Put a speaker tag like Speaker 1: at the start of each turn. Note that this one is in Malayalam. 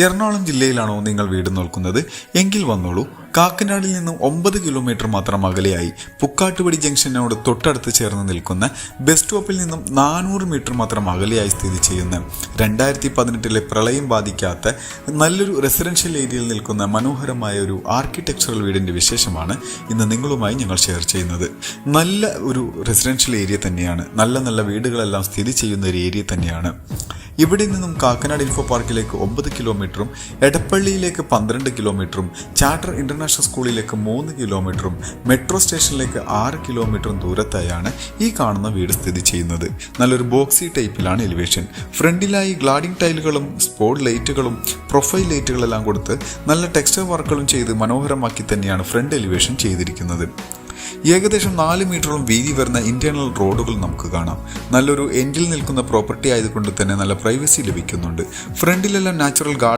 Speaker 1: എറണാകുളം ജില്ലയിലാണോ നിങ്ങൾ വീട് നോക്കുന്നത്? എങ്കിൽ വന്നോളൂ. കാക്കനാടിൽ നിന്നും 9 കിലോമീറ്റർ മാത്രം അകലെയായി പുക്കാട്ടുപടി ജംഗ്ഷനോട് തൊട്ടടുത്ത് ചേർന്ന് നിൽക്കുന്ന ബസ് സ്റ്റോപ്പിൽ നിന്നും 400 മീറ്റർ മാത്രം അകലെയായി സ്ഥിതി ചെയ്യുന്ന 2018 പ്രളയം ബാധിക്കാത്ത നല്ലൊരു റെസിഡൻഷ്യൽ ഏരിയയിൽ നിൽക്കുന്ന മനോഹരമായ ഒരു ആർക്കിടെക്ചറൽ വീടിന്റെ വിശേഷമാണ് ഇന്ന് നിങ്ങളുമായി ഞങ്ങൾ ഷെയർ ചെയ്യുന്നത്. നല്ല ഒരു റെസിഡൻഷ്യൽ ഏരിയ തന്നെയാണ്. നല്ല വീടുകളെല്ലാം സ്ഥിതി ചെയ്യുന്ന ഒരു ഏരിയ തന്നെയാണ്. ഇവിടെ നിന്നും കാക്കനാട് ഇൻഫോ പാർക്കിലേക്ക് 9 കിലോമീറ്ററും എടപ്പള്ളിയിലേക്ക് 12 കിലോമീറ്ററും ചാർട്ടർ ഇന്റർനാഷണൽ സ്കൂളിലേക്ക് 3 കിലോമീറ്ററും മെട്രോ സ്റ്റേഷനിലേക്ക് 6 കിലോമീറ്ററും ദൂരത്തായാണ് ഈ കാണുന്ന വീട് സ്ഥിതി ചെയ്യുന്നത്. നല്ലൊരു ബോക്സി ടൈപ്പിലാണ് എലിവേഷൻ. ഫ്രണ്ടിലായി ഗ്ലാഡിംഗ് ടൈലുകളും സ്പോട്ട് ലൈറ്റുകളും പ്രൊഫൈൽ ലൈറ്റുകളെല്ലാം കൊടുത്ത് നല്ല ടെക്സ്ചർ വർക്കുകളും ചെയ്ത് മനോഹരമാക്കി തന്നെയാണ് ഫ്രണ്ട് എലിവേഷൻ ചെയ്തിരിക്കുന്നത്. ഏകദേശം 4 മീറ്ററോളം വീതി വരുന്ന ഇന്റേണൽ റോഡുകൾ നമുക്ക് കാണാം. നല്ലൊരു എൻഡിൽ നിൽക്കുന്ന പ്രോപ്പർട്ടി ആയതുകൊണ്ട് തന്നെ നല്ല പ്രൈവസി ലഭിക്കുന്നുണ്ട്. ഫ്രണ്ടിലെല്ലാം നാച്ചുറൽ